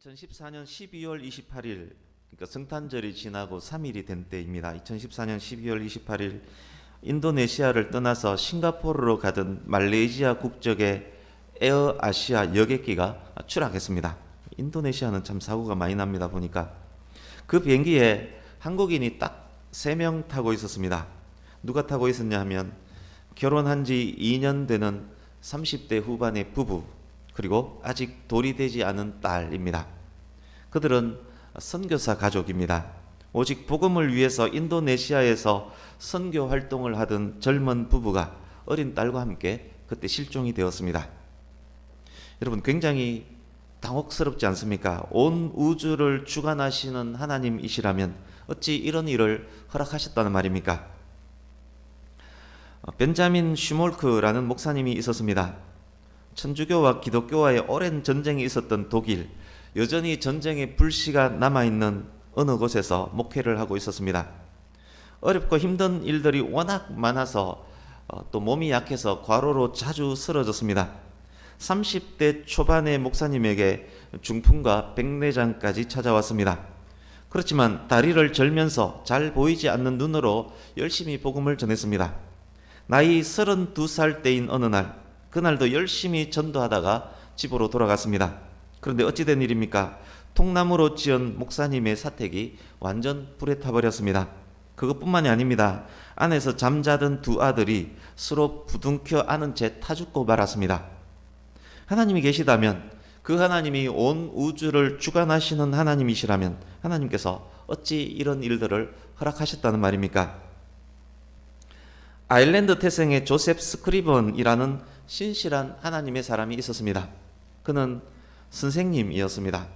2014년 12월 28일, 그러니까 성탄절이 지나고 3일이 된 때입니다. 2014년 12월 28일 인도네시아를 떠나서 싱가포르로 가던 말레이시아 국적의 에어아시아 여객기가 추락했습니다. 인도네시아는 참 사고가 많이 납니다. 보니까 그 비행기에 한국인이 딱 3명 타고 있었습니다. 누가 타고 있었냐 하면 결혼한 지 2년 되는 30대 후반의 부부, 그리고 아직 돌이 되지 않은 딸입니다. 그들은 선교사 가족입니다. 오직 복음을 위해서 인도네시아에서 선교 활동을 하던 젊은 부부가 어린 딸과 함께 그때 실종이 되었습니다. 여러분, 굉장히 당혹스럽지 않습니까? 온 우주를 주관하시는 하나님이시라면 어찌 이런 일을 허락하셨다는 말입니까? 벤자민 슈몰크라는 목사님이 있었습니다. 천주교와 기독교와의 오랜 전쟁이 있었던 독일, 여전히 전쟁의 불씨가 남아있는 어느 곳에서 목회를 하고 있었습니다. 어렵고 힘든 일들이 워낙 많아서 또 몸이 약해서 과로로 자주 쓰러졌습니다. 30대 초반의 목사님에게 중풍과 백내장까지 찾아왔습니다. 그렇지만 다리를 절면서 잘 보이지 않는 눈으로 열심히 복음을 전했습니다. 나이 32살 때인 어느 날, 그날도 열심히 전도하다가 집으로 돌아갔습니다. 그런데 어찌 된 일입니까? 통나무로 지은 목사님의 사택이 완전 불에 타버렸습니다. 그것뿐만이 아닙니다. 안에서 잠자던 두 아들이 서로 부둥켜 안은 채 타 죽고 말았습니다. 하나님이 계시다면, 그 하나님이 온 우주를 주관하시는 하나님이시라면 하나님께서 어찌 이런 일들을 허락하셨다는 말입니까? 아일랜드 태생의 조셉 스크리번이라는 신실한 하나님의 사람이 있었습니다. 그는 선생님이었습니다.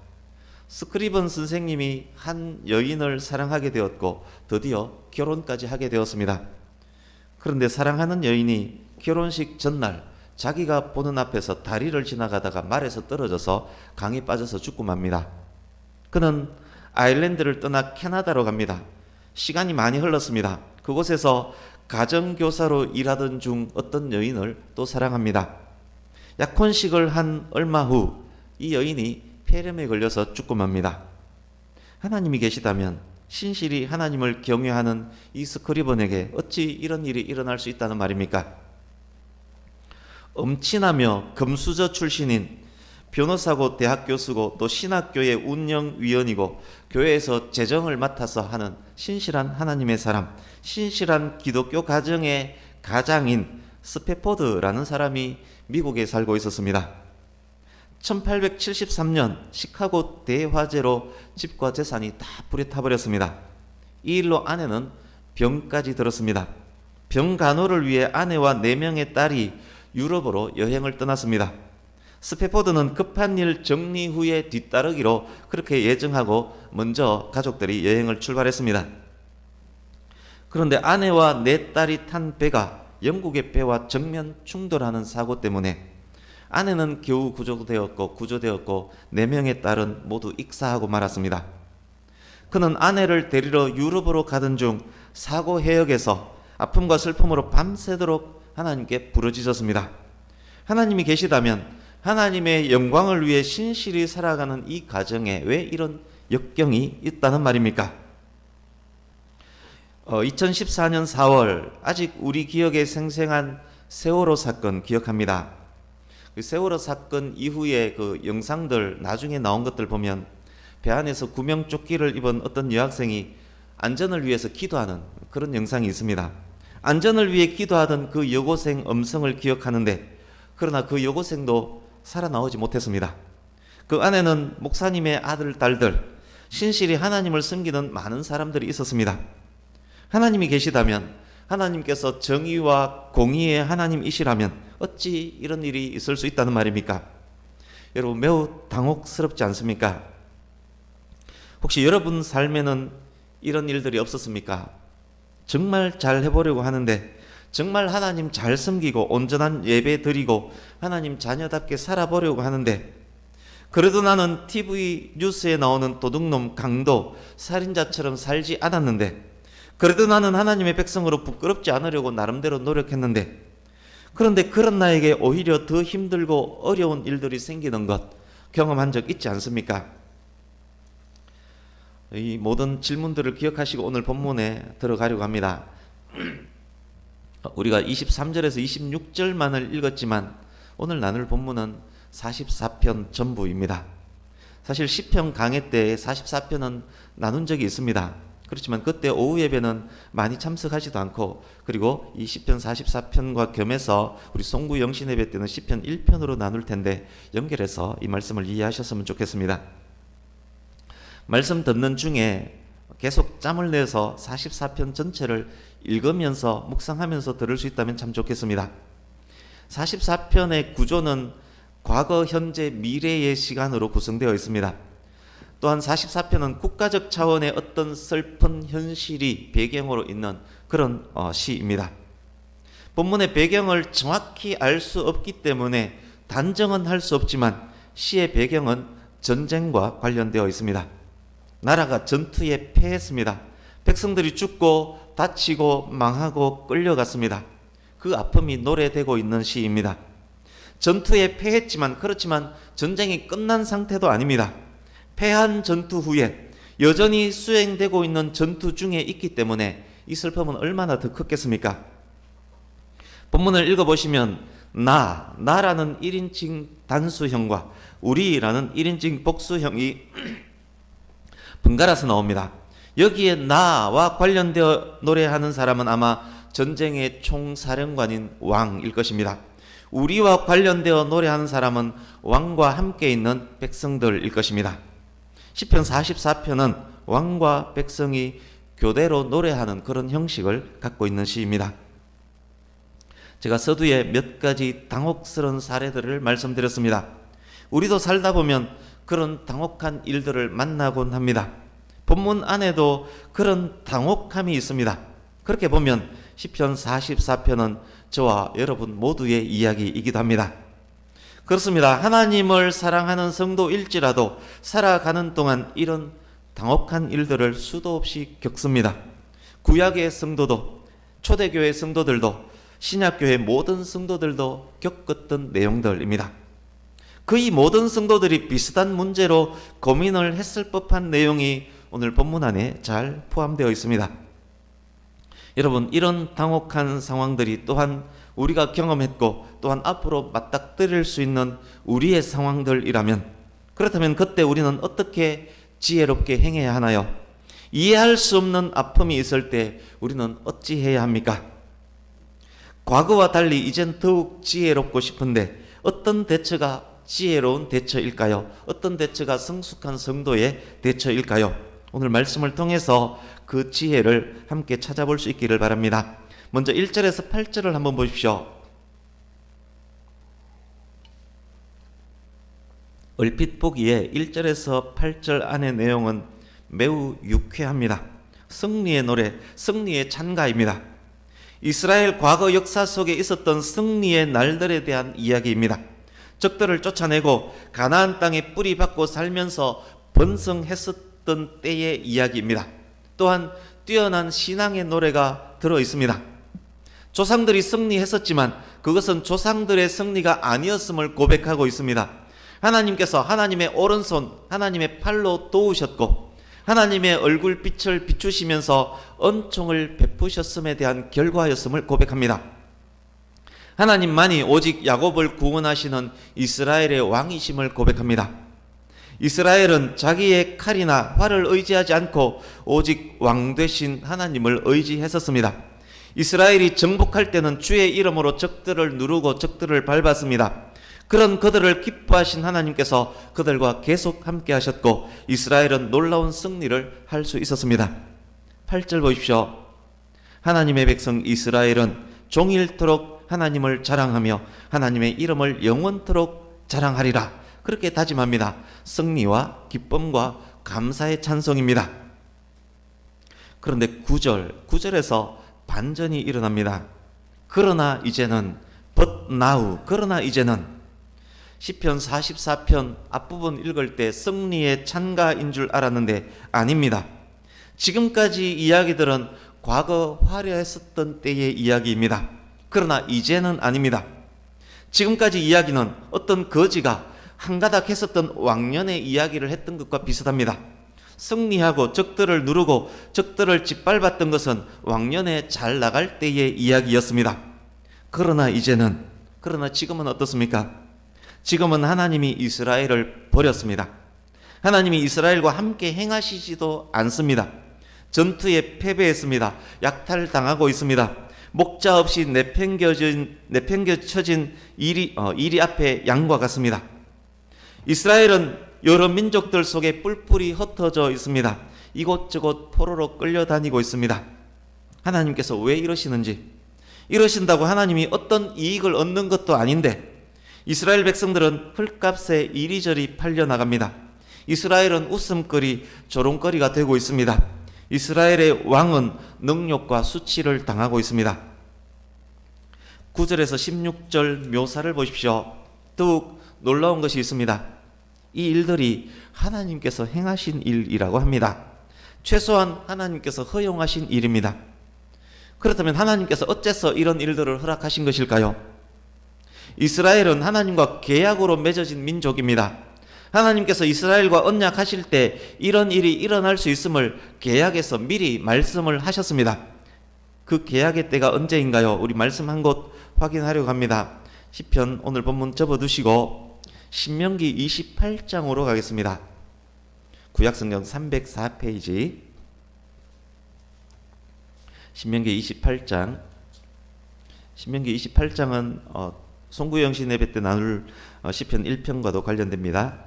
스크리번 선생님이 한 여인을 사랑하게 되었고 드디어 결혼까지 하게 되었습니다. 그런데 사랑하는 여인이 결혼식 전날 자기가 보는 앞에서 다리를 지나가다가 말에서 떨어져서 강에 빠져서 죽고 맙니다. 그는 아일랜드를 떠나 캐나다로 갑니다. 시간이 많이 흘렀습니다. 그곳에서 가정교사로 일하던 중 어떤 여인을 또 사랑합니다. 약혼식을 한 얼마 후 이 여인이 폐렴에 걸려서 죽고 맙니다. 하나님이 계시다면 신실히 하나님을 경외하는 이 스크리번에게 어찌 이런 일이 일어날 수 있다는 말입니까? 엄친하며 금수저 출신인 변호사고 대학 교수고 또 신학교의 운영위원이고 교회에서 재정을 맡아서 하는 신실한 하나님의 사람, 신실한 기독교 가정의 가장인 스패포드라는 사람이 미국에 살고 있었습니다. 1873년 시카고 대화재로 집과 재산이 다 불에 타버렸습니다. 이 일로 아내는 병까지 들었습니다. 병 간호를 위해 아내와 4명의 딸이 유럽으로 여행을 떠났습니다. 스패포드는 급한 일 정리 후에 뒤따르기로 그렇게 예정하고 먼저 가족들이 여행을 출발했습니다. 그런데 아내와 4딸이 탄 배가 영국의 배와 정면 충돌하는 사고 때문에 아내는 겨우 구조되었고 4명의 딸은 모두 익사하고 말았습니다. 그는 아내를 데리러 유럽으로 가던 중 사고 해역에서 아픔과 슬픔으로 밤새도록 하나님께 부르짖었습니다. 하나님이 계시다면 하나님의 영광을 위해 신실히 살아가는 이 가정에 왜 이런 역경이 있다는 말입니까? 2014년 4월, 아직 우리 기억에 생생한 세월호 사건 기억합니다. 그 세월호 사건 이후에 그 영상들, 나중에 나온 것들 보면 배 안에서 구명조끼를 입은 어떤 여학생이 안전을 위해서 기도하는 그런 영상이 있습니다. 안전을 위해 기도하던 그 여고생 음성을 기억하는데, 그러나 그 여고생도 살아나오지 못했습니다. 그 안에는 목사님의 아들, 딸들, 신실히 하나님을 섬기는 많은 사람들이 있었습니다. 하나님이 계시다면, 하나님께서 정의와 공의의 하나님이시라면 어찌 이런 일이 있을 수 있다는 말입니까? 여러분, 매우 당혹스럽지 않습니까? 혹시 여러분 삶에는 이런 일들이 없었습니까? 정말 잘 해보려고 하는데, 정말 하나님 잘 섬기고 온전한 예배 드리고 하나님 자녀답게 살아보려고 하는데, 그래도 나는 TV 뉴스에 나오는 도둑놈, 강도, 살인자처럼 살지 않았는데, 그래도 나는 하나님의 백성으로 부끄럽지 않으려고 나름대로 노력했는데, 그런데 그런 나에게 오히려 더 힘들고 어려운 일들이 생기는 것 경험한 적 있지 않습니까? 이 모든 질문들을 기억하시고 오늘 본문에 들어가려고 합니다. 우리가 23절에서 26절만을 읽었지만 오늘 나눌 본문은 44편 전부입니다. 사실 시편 강해 때 44편은 나눈 적이 있습니다. 그렇지만 그때 오후 예배는 많이 참석하지도 않고, 그리고 이 시편 44편과 겸해서 우리 송구 영신 예배 때는 시편 1편으로 나눌 텐데 연결해서 이 말씀을 이해하셨으면 좋겠습니다. 말씀 듣는 중에 계속 짬을 내서 44편 전체를 읽으면서 묵상하면서 들을 수 있다면 참 좋겠습니다. 44편의 구조는 과거, 현재, 미래의 시간으로 구성되어 있습니다. 또한 44편은 국가적 차원의 어떤 슬픈 현실이 배경으로 있는 그런 시입니다. 본문의 배경을 정확히 알 수 없기 때문에 단정은 할 수 없지만 시의 배경은 전쟁과 관련되어 있습니다. 나라가 전투에 패했습니다. 백성들이 죽고 다치고 망하고 끌려갔습니다. 그 아픔이 노래되고 있는 시입니다. 전투에 패했지만, 그렇지만 전쟁이 끝난 상태도 아닙니다. 패한 전투 후에 여전히 수행되고 있는 전투 중에 있기 때문에 이 슬픔은 얼마나 더 컸겠습니까? 본문을 읽어보시면 나라는 1인칭 단수형과 우리라는 1인칭 복수형이 번갈아서 나옵니다. 여기에 나와 관련되어 노래하는 사람은 아마 전쟁의 총사령관인 왕일 것입니다. 우리와 관련되어 노래하는 사람은 왕과 함께 있는 백성들일 것입니다. 시편 44편은 왕과 백성이 교대로 노래하는 그런 형식을 갖고 있는 시입니다. 제가 서두에 몇 가지 당혹스러운 사례들을 말씀드렸습니다. 우리도 살다 보면 그런 당혹한 일들을 만나곤 합니다. 본문 안에도 그런 당혹함이 있습니다. 그렇게 보면 시편 44편은 저와 여러분 모두의 이야기이기도 합니다. 그렇습니다. 하나님을 사랑하는 성도일지라도 살아가는 동안 이런 당혹한 일들을 수도 없이 겪습니다. 구약의 성도도, 초대교회 성도들도, 신약교회 모든 성도들도 겪었던 내용들입니다. 거의 모든 성도들이 비슷한 문제로 고민을 했을 법한 내용이 오늘 본문 안에 잘 포함되어 있습니다. 여러분, 이런 당혹한 상황들이 또한 우리가 경험했고 또한 앞으로 맞닥뜨릴 수 있는 우리의 상황들이라면, 그렇다면 그때 우리는 어떻게 지혜롭게 행해야 하나요? 이해할 수 없는 아픔이 있을 때 우리는 어찌해야 합니까? 과거와 달리 이젠 더욱 지혜롭고 싶은데 어떤 대처가 지혜로운 대처일까요? 어떤 대처가 성숙한 성도의 대처일까요? 오늘 말씀을 통해서 그 지혜를 함께 찾아볼 수 있기를 바랍니다. 먼저 1절에서 8절을 한번 보십시오. 얼핏 보기에 1절에서 8절 안의 내용은 매우 유쾌합니다. 승리의 노래, 승리의 찬가입니다. 이스라엘 과거 역사 속에 있었던 승리의 날들에 대한 이야기입니다. 적들을 쫓아내고 가나안 땅에 뿌리 박고 살면서 번성했었던 때의 이야기입니다. 또한 뛰어난 신앙의 노래가 들어 있습니다. 조상들이 승리했었지만 그것은 조상들의 승리가 아니었음을 고백하고 있습니다. 하나님께서 하나님의 오른손, 하나님의 팔로 도우셨고 하나님의 얼굴빛을 비추시면서恩寵을 베푸셨음에 대한 결과였음을 고백합니다. 하나님만이 오직 야곱을 구원하시는 이스라엘의 왕이심을 고백합니다. 이스라엘은 자기의 칼이나 활을 의지하지 않고 오직 왕 되신 하나님을 의지했었습니다. 이스라엘이 정복할 때는 주의 이름으로 적들을 누르고 적들을 밟았습니다. 그런 그들을 기뻐하신 하나님께서 그들과 계속 함께 하셨고 이스라엘은 놀라운 승리를 할 수 있었습니다. 8절 보십시오. 하나님의 백성 이스라엘은 종일토록 하나님을 자랑하며 하나님의 이름을 영원토록 자랑하리라. 그렇게 다짐합니다. 승리와 기쁨과 감사의 찬송입니다. 그런데 9절에서 반전이 일어납니다. 그러나 이제는 but now, 그러나 이제는 시편 44편 앞부분 읽을 때 승리의 찬가인 줄 알았는데 아닙니다. 지금까지 이야기들은 과거 화려했었던 때의 이야기입니다. 그러나 이제는 아닙니다. 지금까지 이야기는 어떤 거지가 한가닥 했었던 왕년의 이야기를 했던 것과 비슷합니다. 승리하고 적들을 누르고 적들을 짓밟았던 것은 왕년에 잘 나갈 때의 이야기였습니다. 그러나 지금은 어떻습니까? 지금은 하나님이 이스라엘을 버렸습니다. 하나님이 이스라엘과 함께 행하시지도 않습니다. 전투에 패배했습니다. 약탈당하고 있습니다. 목자 없이 내팽겨쳐진 이리 앞에 양과 같습니다. 이스라엘은 여러 민족들 속에 뿔뿔이 흩어져 있습니다. 이곳저곳 포로로 끌려다니고 있습니다. 하나님께서 왜 이러신다고 하나님이 어떤 이익을 얻는 것도 아닌데 이스라엘 백성들은 헐값에 이리저리 팔려나갑니다. 이스라엘은 웃음거리, 조롱거리가 되고 있습니다. 이스라엘의 왕은 능욕과 수치를 당하고 있습니다. 9절에서 16절 묘사를 보십시오. 더욱 놀라운 것이 있습니다. 이 일들이 하나님께서 행하신 일이라고 합니다. 최소한 하나님께서 허용하신 일입니다. 그렇다면 하나님께서 어째서 이런 일들을 허락하신 것일까요? 이스라엘은 하나님과 계약으로 맺어진 민족입니다. 하나님께서 이스라엘과 언약하실 때 이런 일이 일어날 수 있음을 계약에서 미리 말씀을 하셨습니다. 그 계약의 때가 언제인가요? 우리 말씀 한 곳 확인하려고 합니다. 시편 오늘 본문 접어두시고 신명기 28장으로 가겠습니다. 구약성경 304페이지 신명기 28장은 송구영신 예배 때 나눌 시편 1편과도 관련됩니다.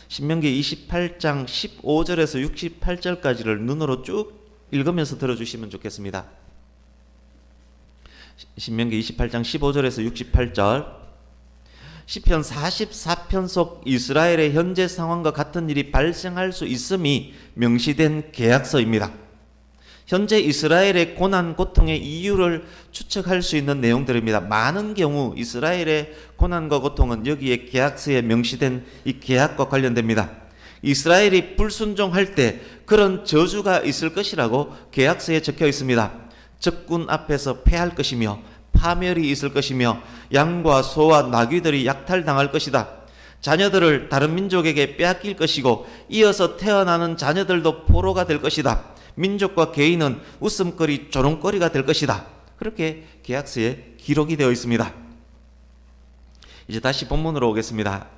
신명기 28장 15절에서 68절까지를 눈으로 쭉 읽으면서 들어주시면 좋겠습니다. 신명기 28장 15절에서 68절 시편 44편 속 이스라엘의 현재 상황과 같은 일이 발생할 수 있음이 명시된 계약서입니다. 현재 이스라엘의 고난, 고통의 이유를 추측할 수 있는 내용들입니다. 많은 경우 이스라엘의 고난과 고통은 여기에 계약서에 명시된 이 계약과 관련됩니다. 이스라엘이 불순종할 때 그런 저주가 있을 것이라고 계약서에 적혀 있습니다. 적군 앞에서 패할 것이며 파멸이 있을 것이며 양과 소와 나귀들이 약탈당할 것이다. 자녀들을 다른 민족에게 빼앗길 것이고 이어서 태어나는 자녀들도 포로가 될 것이다. 민족과 개인은 웃음거리, 조롱거리가 될 것이다. 그렇게 계약서에 기록이 되어 있습니다. 이제 다시 본문으로 오겠습니다.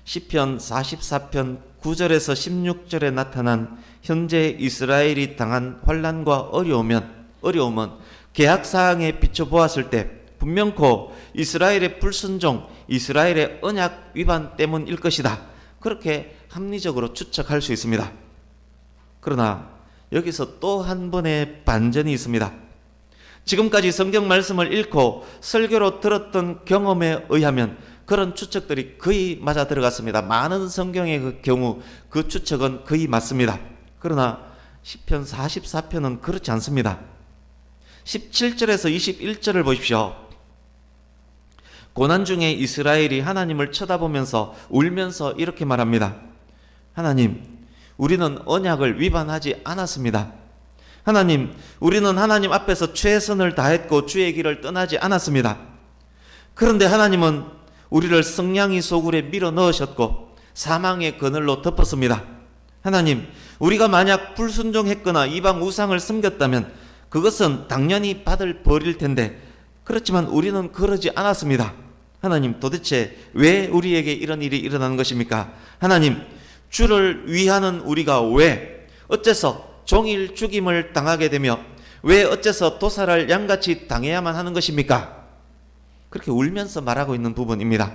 시편 44편 9절에서 16절에 나타난 현재 이스라엘이 당한 환난과 어려움은 계약사항에 비춰보았을 때 분명코 이스라엘의 불순종, 이스라엘의 언약 위반 때문일 것이다. 그렇게 합리적으로 추측할 수 있습니다. 그러나 여기서 또 한 번의 반전이 있습니다. 지금까지 성경 말씀을 읽고 설교로 들었던 경험에 의하면 그런 추측들이 거의 맞아 들어갔습니다. 많은 성경의 그 경우 그 추측은 거의 맞습니다. 그러나 시편 44편은 그렇지 않습니다. 17절에서 21절을 보십시오. 고난 중에 이스라엘이 하나님을 쳐다보면서 울면서 이렇게 말합니다. 하나님, 우리는 언약을 위반하지 않았습니다. 하나님, 우리는 하나님 앞에서 최선을 다했고 주의 길을 떠나지 않았습니다. 그런데 하나님은 우리를 성냥이 소굴에 밀어 넣으셨고 사망의 그늘로 덮었습니다. 하나님, 우리가 만약 불순종했거나 이방 우상을 섬겼다면 그것은 당연히 받을 벌일 텐데 그렇지만 우리는 그러지 않았습니다. 하나님, 도대체 왜 우리에게 이런 일이 일어나는 것입니까? 하나님, 주를 위하는 우리가 왜 어째서 종일 죽임을 당하게 되며 왜 어째서 도살을 양같이 당해야만 하는 것입니까? 그렇게 울면서 말하고 있는 부분입니다.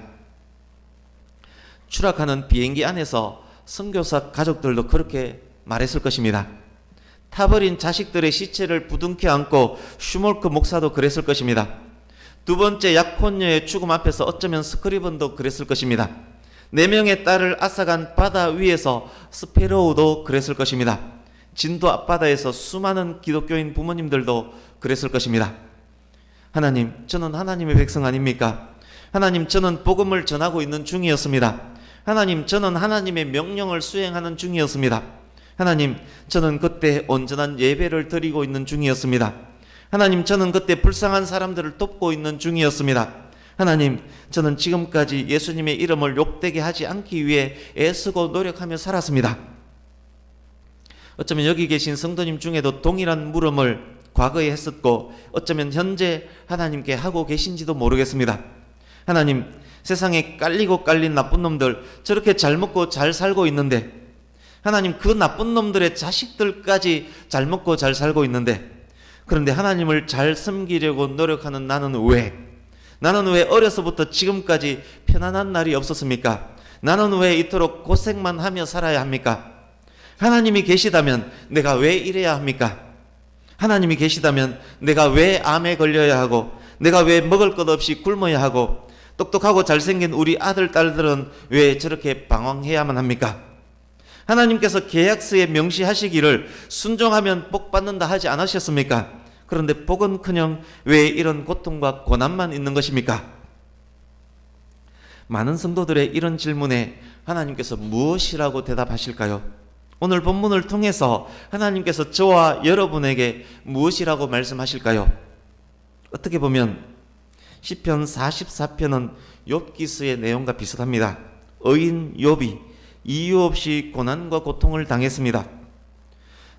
추락하는 비행기 안에서 선교사 가족들도 그렇게 말했을 것입니다. 타버린 자식들의 시체를 부둥켜 안고 슈몰크 목사도 그랬을 것입니다. 두 번째 약혼녀의 죽음 앞에서 어쩌면 스크리번도 그랬을 것입니다. 4명의 딸을 앗아간 바다 위에서 스페로우도 그랬을 것입니다. 진도 앞바다에서 수많은 기독교인 부모님들도 그랬을 것입니다. 하나님, 저는 하나님의 백성 아닙니까? 하나님, 저는 복음을 전하고 있는 중이었습니다. 하나님, 저는 하나님의 명령을 수행하는 중이었습니다. 하나님, 저는 그때 온전한 예배를 드리고 있는 중이었습니다. 하나님, 저는 그때 불쌍한 사람들을 돕고 있는 중이었습니다. 하나님, 저는 지금까지 예수님의 이름을 욕되게 하지 않기 위해 애쓰고 노력하며 살았습니다. 어쩌면 여기 계신 성도님 중에도 동일한 물음을 과거에 했었고 어쩌면 현재 하나님께 하고 계신지도 모르겠습니다. 하나님, 세상에 깔리고 깔린 나쁜 놈들 저렇게 잘 먹고 잘 살고 있는데, 하나님, 그 나쁜 놈들의 자식들까지 잘 먹고 잘 살고 있는데, 그런데 하나님을 잘 섬기려고 노력하는 나는 왜 어려서부터 지금까지 편안한 날이 없었습니까? 나는 왜 이토록 고생만 하며 살아야 합니까? 하나님이 계시다면 내가 왜 이래야 합니까? 하나님이 계시다면 내가 왜 암에 걸려야 하고, 내가 왜 먹을 것 없이 굶어야 하고, 똑똑하고 잘생긴 우리 아들, 딸들은 왜 저렇게 방황해야만 합니까? 하나님께서 계약서에 명시하시기를 순종하면 복 받는다 하지 않으셨습니까? 그런데 복은커녕 왜 이런 고통과 고난만 있는 것입니까? 많은 성도들의 이런 질문에 하나님께서 무엇이라고 대답하실까요? 오늘 본문을 통해서 하나님께서 저와 여러분에게 무엇이라고 말씀하실까요? 어떻게 보면 시편 44편은 욥기서의 내용과 비슷합니다. 의인 욥이 이유 없이 고난과 고통을 당했습니다.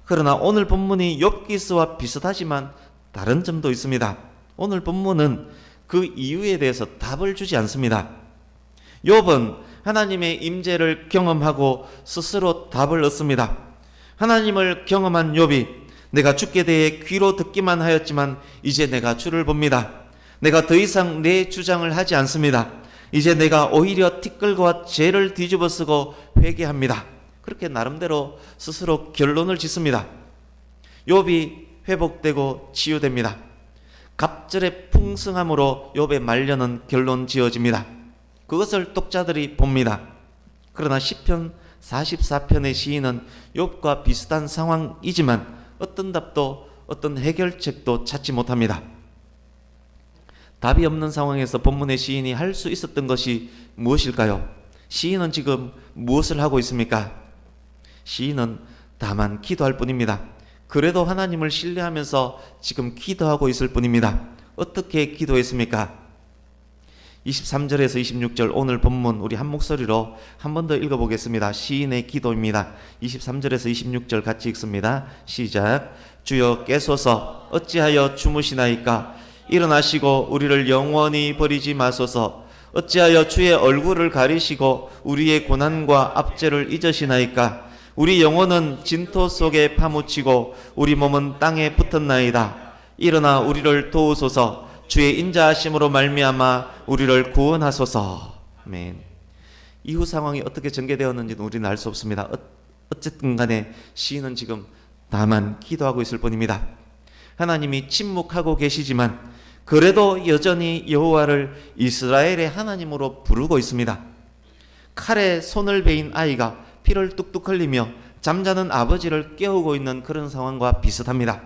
그러나 오늘 본문이 욥기서와 비슷하지만 다른 점도 있습니다. 오늘 본문은 그 이유에 대해서 답을 주지 않습니다. 욥은 하나님의 임재를 경험하고 스스로 답을 얻습니다. 하나님을 경험한 욥이 내가 주께 대해 귀로 듣기만 하였지만 이제 내가 주를 봅니다. 내가 더 이상 내 주장을 하지 않습니다. 이제 내가 오히려 티끌과 죄를 뒤집어 쓰고 회개합니다. 그렇게 나름대로 스스로 결론을 짓습니다. 욥이 회복되고 치유됩니다. 갑절의 풍성함으로 욥의 말년은 결론 지어집니다. 그것을 독자들이 봅니다. 그러나 시편 44편의 시인은 욥과 비슷한 상황이지만 어떤 답도 어떤 해결책도 찾지 못합니다. 답이 없는 상황에서 본문의 시인이 할 수 있었던 것이 무엇일까요? 시인은 지금 무엇을 하고 있습니까? 시인은 다만 기도할 뿐입니다. 그래도 하나님을 신뢰하면서 지금 기도하고 있을 뿐입니다. 어떻게 기도했습니까? 23절에서 26절 오늘 본문 우리 한 목소리로 한 번 더 읽어보겠습니다. 시인의 기도입니다. 23절에서 26절 같이 읽습니다. 시작. 주여 깨소서 어찌하여 주무시나이까? 일어나시고 우리를 영원히 버리지 마소서. 어찌하여 주의 얼굴을 가리시고 우리의 고난과 압제를 잊으시나이까? 우리 영혼은 진토 속에 파묻히고 우리 몸은 땅에 붙었나이다. 일어나 우리를 도우소서. 주의 인자하심으로 말미암아 우리를 구원하소서. 아멘. 이후 상황이 어떻게 전개되었는지는 우리는 알 수 없습니다. 어쨌든 간에 시인은 지금 다만 기도하고 있을 뿐입니다. 하나님이 침묵하고 계시지만 그래도 여전히 여호와를 이스라엘의 하나님으로 부르고 있습니다. 칼에 손을 베인 아이가 피를 뚝뚝 흘리며 잠자는 아버지를 깨우고 있는 그런 상황과 비슷합니다.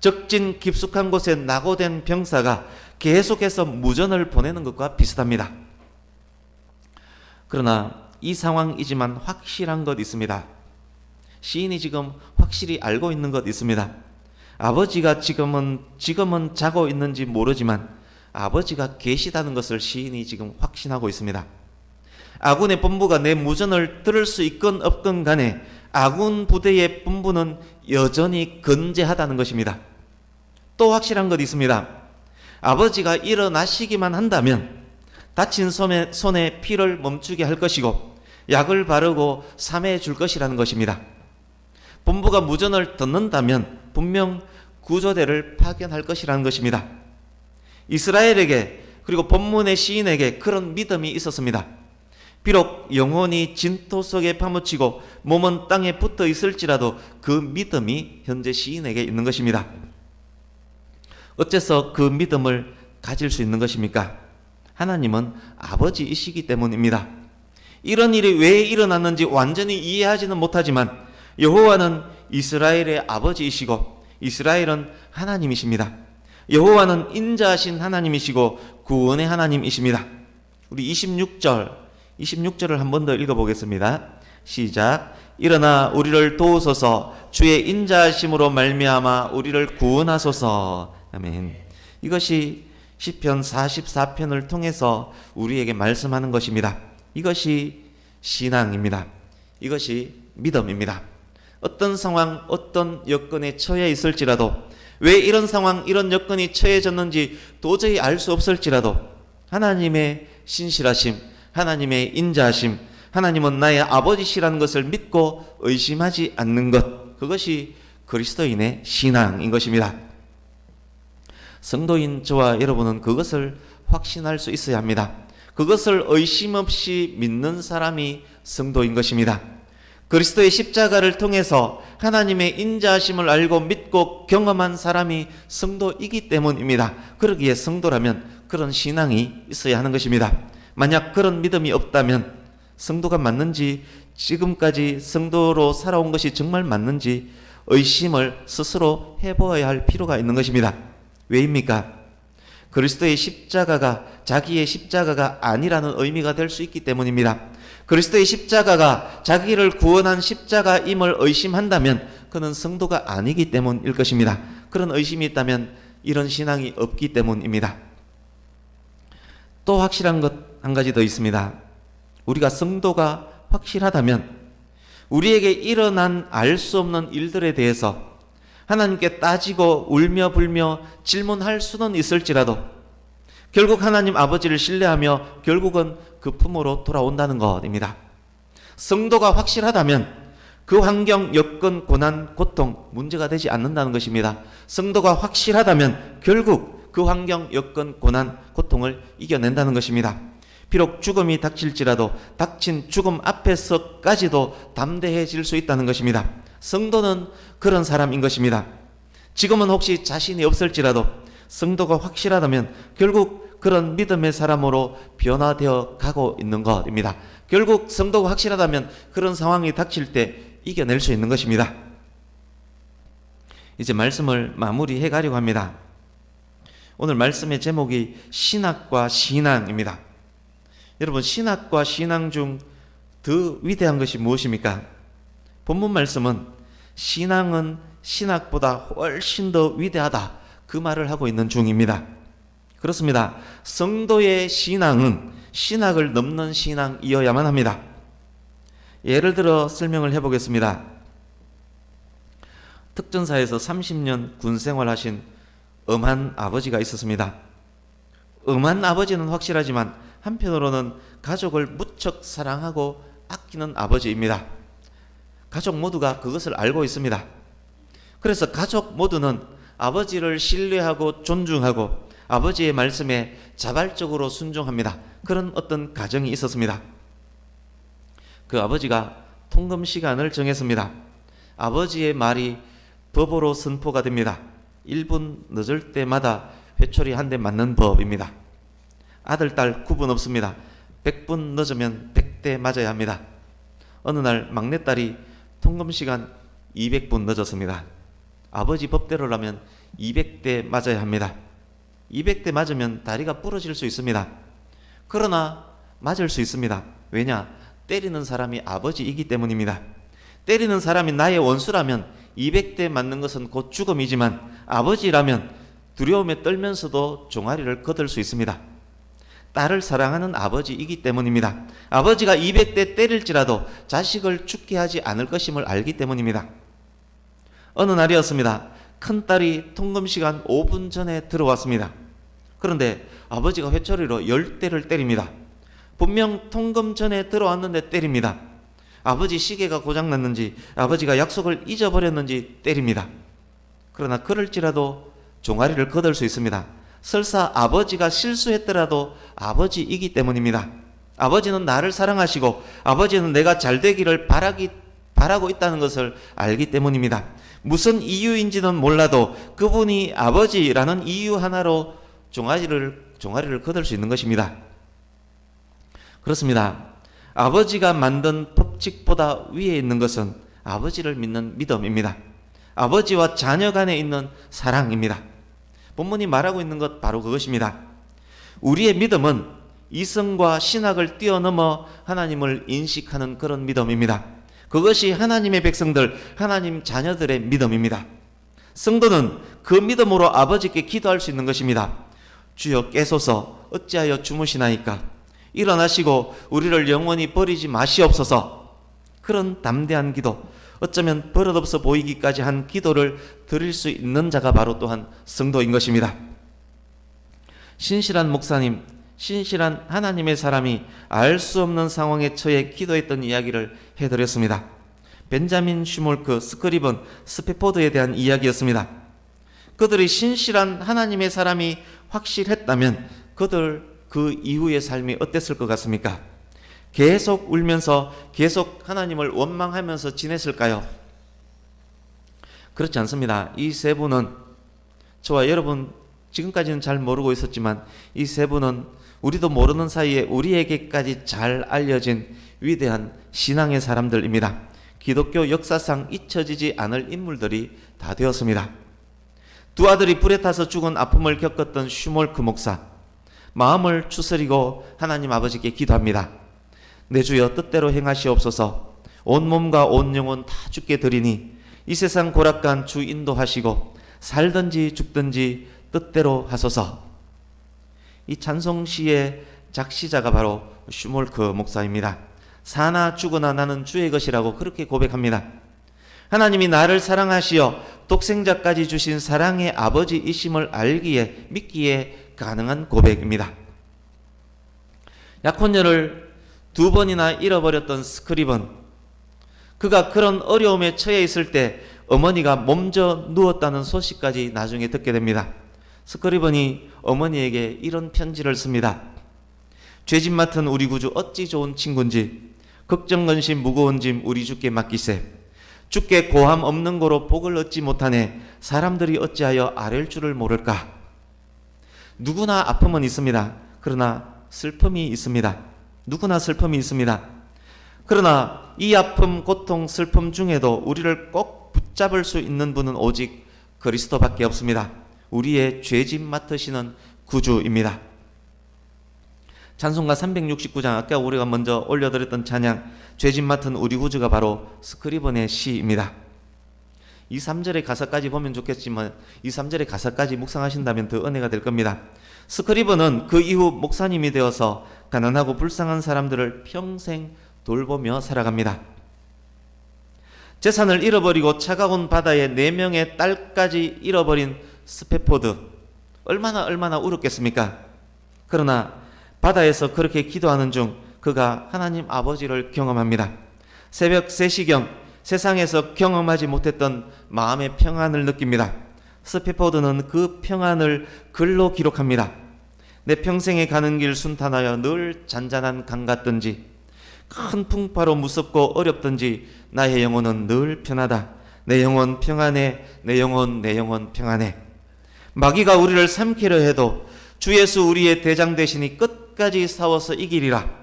적진 깊숙한 곳에 낙오된 병사가 계속해서 무전을 보내는 것과 비슷합니다. 그러나 이 상황이지만 확실한 것 있습니다. 시인이 지금 확실히 알고 있는 것 있습니다. 아버지가 지금은 자고 있는지 모르지만 아버지가 계시다는 것을 시인이 지금 확신하고 있습니다. 아군의 본부가 내 무전을 들을 수 있건 없건 간에 아군 부대의 본부는 여전히 건재하다는 것입니다. 또 확실한 것 있습니다. 아버지가 일어나시기만 한다면 다친 손에 피를 멈추게 할 것이고 약을 바르고 삼해 줄 것이라는 것입니다. 본부가 무전을 듣는다면 분명 구조대를 파견할 것이라는 것입니다. 이스라엘에게 그리고 본문의 시인에게 그런 믿음이 있었습니다. 비록 영혼이 진토 속에 파묻히고 몸은 땅에 붙어 있을지라도 그 믿음이 현재 시인에게 있는 것입니다. 어째서 그 믿음을 가질 수 있는 것입니까? 하나님은 아버지이시기 때문입니다. 이런 일이 왜 일어났는지 완전히 이해하지는 못하지만 여호와는 이스라엘의 아버지이시고 이스라엘은 하나님이십니다. 여호와는 인자하신 하나님이시고 구원의 하나님이십니다. 우리 26절을 한 번 더 읽어보겠습니다. 시작. 일어나 우리를 도우소서. 주의 인자하심으로 말미암아 우리를 구원하소서. 아멘. 이것이 시편 44편을 통해서 우리에게 말씀하는 것입니다. 이것이 신앙입니다. 이것이 믿음입니다. 어떤 상황, 어떤 여건에 처해 있을지라도, 왜 이런 상황, 이런 여건이 처해졌는지 도저히 알 수 없을지라도 하나님의 신실하심, 하나님의 인자하심, 하나님은 나의 아버지시라는 것을 믿고 의심하지 않는 것, 그것이 그리스도인의 신앙인 것입니다. 성도인 저와 여러분은 그것을 확신할 수 있어야 합니다. 그것을 의심 없이 믿는 사람이 성도인 것입니다. 그리스도의 십자가를 통해서 하나님의 인자하심을 알고 믿고 경험한 사람이 성도이기 때문입니다. 그러기에 성도라면 그런 신앙이 있어야 하는 것입니다. 만약 그런 믿음이 없다면 성도가 맞는지, 지금까지 성도로 살아온 것이 정말 맞는지 의심을 스스로 해보아야 할 필요가 있는 것입니다. 왜입니까? 그리스도의 십자가가 자기의 십자가가 아니라는 의미가 될 수 있기 때문입니다. 그리스도의 십자가가 자기를 구원한 십자가임을 의심한다면 그는 성도가 아니기 때문일 것입니다. 그런 의심이 있다면 이런 신앙이 없기 때문입니다. 또 확실한 것 한 가지 더 있습니다. 우리가 성도가 확실하다면 우리에게 일어난 알 수 없는 일들에 대해서 하나님께 따지고 울며 불며 질문할 수는 있을지라도 결국 하나님 아버지를 신뢰하며 결국은 그 품으로 돌아온다는 것입니다. 성도가 확실하다면 그 환경, 여건, 고난, 고통 문제가 되지 않는다는 것입니다. 성도가 확실하다면 결국 그 환경, 여건, 고난, 고통을 이겨낸다는 것입니다. 비록 죽음이 닥칠지라도 닥친 죽음 앞에서까지도 담대해질 수 있다는 것입니다. 성도는 그런 사람인 것입니다. 지금은 혹시 자신이 없을지라도 성도가 확실하다면 결국 그런 믿음의 사람으로 변화되어 가고 있는 것입니다. 결국 성도가 확실하다면 그런 상황이 닥칠 때 이겨낼 수 있는 것입니다. 이제 말씀을 마무리해 가려고 합니다. 오늘 말씀의 제목이 신학과 신앙입니다. 여러분, 신학과 신앙 중 더 위대한 것이 무엇입니까? 본문 말씀은 신앙은 신학보다 훨씬 더 위대하다, 그 말을 하고 있는 중입니다. 그렇습니다. 성도의 신앙은 신학을 넘는 신앙이어야만 합니다. 예를 들어 설명을 해보겠습니다. 특전사에서 30년 군 생활하신 엄한 아버지가 있었습니다. 엄한 아버지는 확실하지만 한편으로는 가족을 무척 사랑하고 아끼는 아버지입니다. 가족 모두가 그것을 알고 있습니다. 그래서 가족 모두는 아버지를 신뢰하고 존중하고 아버지의 말씀에 자발적으로 순종합니다. 그런 어떤 가정이 있었습니다. 그 아버지가 통금 시간을 정했습니다. 아버지의 말이 법으로 선포가 됩니다. 1분 늦을 때마다 회초리 한 대 맞는 법입니다. 아들, 딸 구분 없습니다. 100분 늦으면 100대 맞아야 합니다. 어느 날 막내딸이 통금시간 200분 늦었습니다. 아버지 법대로라면 200대 맞아야 합니다. 200대 맞으면 다리가 부러질 수 있습니다. 그러나 맞을 수 있습니다. 왜냐? 때리는 사람이 아버지이기 때문입니다. 때리는 사람이 나의 원수라면 200대 맞는 것은 곧 죽음이지만 아버지라면 두려움에 떨면서도 종아리를 걷을 수 있습니다. 딸을 사랑하는 아버지이기 때문입니다. 아버지가 200대 때릴지라도 자식을 죽게 하지 않을 것임을 알기 때문입니다. 어느 날이었습니다. 큰딸이 통금시간 5분 전에 들어왔습니다. 그런데 아버지가 회초리로 10대를 때립니다. 분명 통금 전에 들어왔는데 때립니다. 아버지 시계가 고장났는지 아버지가 약속을 잊어버렸는지 때립니다. 그러나 그럴지라도 종아리를 걷을 수 있습니다. 설사 아버지가 실수했더라도 아버지이기 때문입니다. 아버지는 나를 사랑하시고 아버지는 내가 잘 되기를 바라고 있다는 것을 알기 때문입니다. 무슨 이유인지는 몰라도 그분이 아버지라는 이유 하나로 종아리를 걷을 수 있는 것입니다. 그렇습니다. 아버지가 만든 법칙보다 위에 있는 것은 아버지를 믿는 믿음입니다. 아버지와 자녀 간에 있는 사랑입니다. 본문이 말하고 있는 것 바로 그것입니다. 우리의 믿음은 이성과 신학을 뛰어넘어 하나님을 인식하는 그런 믿음입니다. 그것이 하나님의 백성들, 하나님 자녀들의 믿음입니다. 성도는 그 믿음으로 아버지께 기도할 수 있는 것입니다. 주여 깨소서 어찌하여 주무시나이까? 일어나시고 우리를 영원히 버리지 마시옵소서. 그런 담대한 기도, 어쩌면 버릇없어 보이기까지 한 기도를 드릴 수 있는 자가 바로 또한 성도인 것입니다. 신실한 목사님, 신실한 하나님의 사람이 알 수 없는 상황에 처해 기도했던 이야기를 해드렸습니다. 벤자민 슈몰크, 스크리븐, 스페포드에 대한 이야기였습니다. 그들이 신실한 하나님의 사람이 확실했다면 그들 그 이후의 삶이 어땠을 것 같습니까? 계속 울면서 계속 하나님을 원망하면서 지냈을까요? 그렇지 않습니다. 이 세 분은, 저와 여러분 지금까지는 잘 모르고 있었지만 이 세 분은 우리도 모르는 사이에 우리에게까지 잘 알려진 위대한 신앙의 사람들입니다. 기독교 역사상 잊혀지지 않을 인물들이 다 되었습니다. 두 아들이 불에 타서 죽은 아픔을 겪었던 슈몰크 목사, 마음을 추스리고 하나님 아버지께 기도합니다. 내 주여 뜻대로 행하시옵소서. 온 몸과 온 영혼 다 주께 드리니 이 세상 고락간 주 인도하시고 살든지 죽든지 뜻대로 하소서. 이 찬송시의 작시자가 바로 슈몰크 목사입니다. 사나 죽으나 나는 주의 것이라고 그렇게 고백합니다. 하나님이 나를 사랑하시어 독생자까지 주신 사랑의 아버지이심을 알기에 믿기에 가능한 고백입니다. 약혼녀를 2번이나 잃어버렸던 스크리븐, 그가 그런 어려움에 처해 있을 때 어머니가 몸져 누웠다는 소식까지 나중에 듣게 됩니다. 스크리븐이 어머니에게 이런 편지를 씁니다. 죄짐 맡은 우리 구주 어찌 좋은 친구인지 걱정 근심 무거운 짐 우리 주께 맡기세. 주께 고함 없는 고로 복을 얻지 못하네 사람들이 어찌하여 아랠 줄을 모를까. 누구나 아픔은 있습니다. 그러나 슬픔이 있습니다. 누구나 슬픔이 있습니다. 그러나 이 아픔, 고통, 슬픔 중에도 우리를 꼭 붙잡을 수 있는 분은 오직 그리스도밖에 없습니다. 우리의 죄짐 맡으시는 구주입니다. 찬송가 369장, 아까 우리가 먼저 올려드렸던 찬양, 죄짐 맡은 우리 구주가 바로 스크리븐의 시입니다. 이 3절의 가사까지 보면 좋겠지만 이 3절의 가사까지 묵상하신다면 더 은혜가 될 겁니다. 스크리븐은 그 이후 목사님이 되어서 가난하고 불쌍한 사람들을 평생 돌보며 살아갑니다. 재산을 잃어버리고 차가운 바다에 4명의 딸까지 잃어버린 스페포드, 얼마나 울었겠습니까? 그러나 바다에서 그렇게 기도하는 중 그가 하나님 아버지를 경험합니다. 새벽 3시경 세상에서 경험하지 못했던 마음의 평안을 느낍니다. 스페포드는 그 평안을 글로 기록합니다. 내 평생에 가는 길 순탄하여 늘 잔잔한 강 같든지 큰 풍파로 무섭고 어렵든지 나의 영혼은 늘 편하다. 내 영혼 평안해. 내 영혼 평안해. 마귀가 우리를 삼키려 해도 주 예수 우리의 대장 되시니 끝까지 싸워서 이기리라.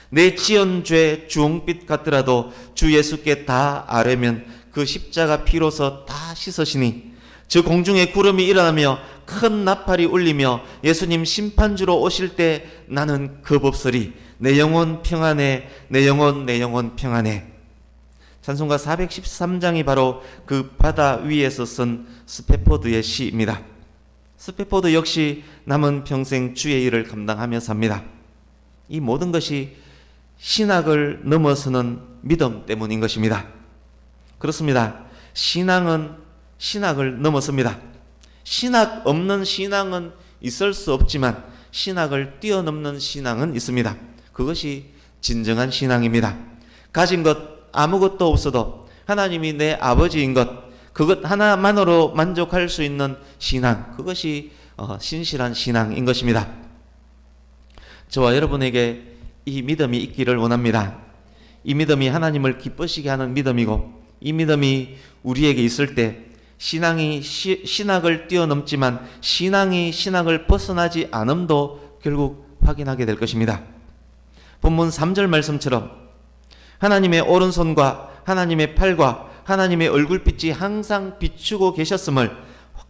내 지은 죄 주홍빛 같더라도 주 예수께 다 아뢰면 그 십자가 피로서 다 씻으시니 저 공중에 구름이 일어나며 큰 나팔이 울리며 예수님 심판주로 오실 때 나는 겁없으리. 내 영혼 평안해. 내 영혼 평안해. 찬송가 413장이 바로 그 바다 위에서 쓴 스페포드의 시입니다. 스페포드 역시 남은 평생 주의 일을 감당하며 삽니다. 이 모든 것이 신학을 넘어서는 믿음 때문인 것입니다. 그렇습니다. 신앙은 신학을 넘어섭니다. 신학 없는 신앙은 있을 수 없지만 신학을 뛰어넘는 신앙은 있습니다. 그것이 진정한 신앙입니다. 가진 것 아무것도 없어도 하나님이 내 아버지인 것, 그것 하나만으로 만족할 수 있는 신앙, 그것이 신실한 신앙인 것입니다. 저와 여러분에게 이 믿음이 있기를 원합니다. 이 믿음이 하나님을 기쁘시게 하는 믿음이고, 이 믿음이 우리에게 있을 때 신앙이 신학을 뛰어넘지만 신앙이 신학을 벗어나지 않음도 결국 확인하게 될 것입니다. 본문 3절 말씀처럼 하나님의 오른손과 하나님의 팔과 하나님의 얼굴빛이 항상 비추고 계셨음을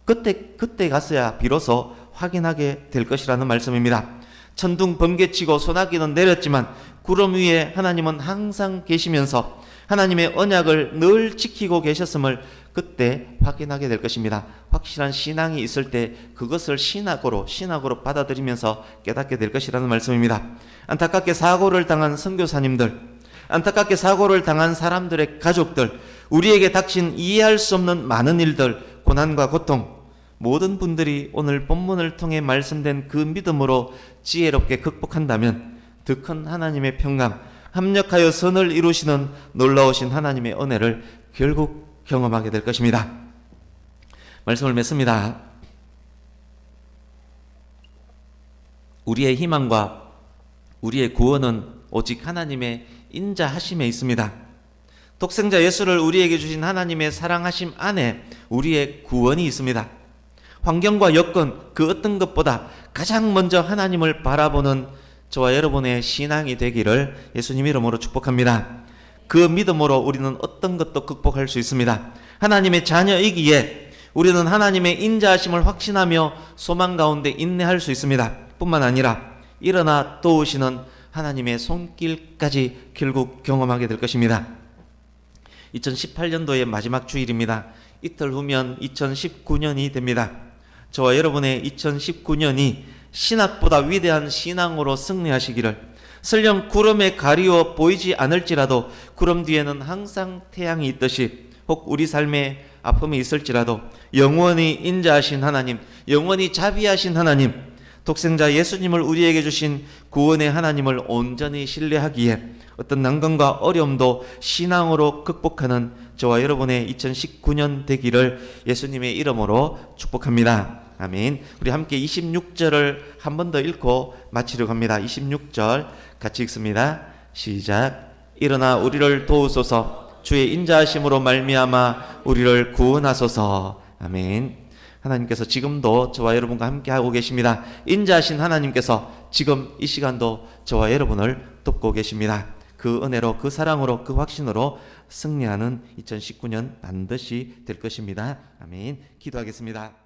그때 갔어야 비로소 확인하게 될 것이라는 말씀입니다. 천둥 번개치고 소나기는 내렸지만 구름 위에 하나님은 항상 계시면서 하나님의 언약을 늘 지키고 계셨음을 그때 확인하게 될 것입니다. 확실한 신앙이 있을 때 그것을 신학으로 받아들이면서 깨닫게 될 것이라는 말씀입니다. 안타깝게 사고를 당한 선교사님들, 안타깝게 사고를 당한 사람들의 가족들, 우리에게 닥친 이해할 수 없는 많은 일들, 고난과 고통, 모든 분들이 오늘 본문을 통해 말씀된 그 믿음으로 지혜롭게 극복한다면 더 큰 하나님의 평강, 합력하여 선을 이루시는 놀라우신 하나님의 은혜를 결국 경험하게 될 것입니다. 말씀을 맺습니다. 우리의 희망과 우리의 구원은 오직 하나님의 인자하심에 있습니다. 독생자 예수를 우리에게 주신 하나님의 사랑하심 안에 우리의 구원이 있습니다. 환경과 여건 그 어떤 것보다 가장 먼저 하나님을 바라보는 저와 여러분의 신앙이 되기를 예수님 이름으로 축복합니다. 그 믿음으로 우리는 어떤 것도 극복할 수 있습니다. 하나님의 자녀이기에 우리는 하나님의 인자하심을 확신하며 소망 가운데 인내할 수 있습니다. 뿐만 아니라 일어나 도우시는 하나님의 손길까지 결국 경험하게 될 것입니다. 2018년도의 마지막 주일입니다. 이틀 후면 2019년이 됩니다. 저와 여러분의 2019년이 신학보다 위대한 신앙으로 승리하시기를, 설령 구름에 가리워 보이지 않을지라도 구름 뒤에는 항상 태양이 있듯이, 혹 우리 삶에 아픔이 있을지라도 영원히 인자하신 하나님, 영원히 자비하신 하나님, 독생자 예수님을 우리에게 주신 구원의 하나님을 온전히 신뢰하기에 어떤 난관과 어려움도 신앙으로 극복하는 저와 여러분의 2019년 되기를 예수님의 이름으로 축복합니다. 아멘. 우리 함께 26절을 한 번 더 읽고 마치려고 합니다. 26절 같이 읽습니다. 시작. 일어나 우리를 도우소서, 주의 인자하심으로 말미암아 우리를 구원하소서. 아멘. 하나님께서 지금도 저와 여러분과 함께 하고 계십니다. 인자하신 하나님께서 지금 이 시간도 저와 여러분을 돕고 계십니다. 그 은혜로, 그 사랑으로, 그 확신으로 승리하는 2019년 반드시 될 것입니다. 아멘. 기도하겠습니다.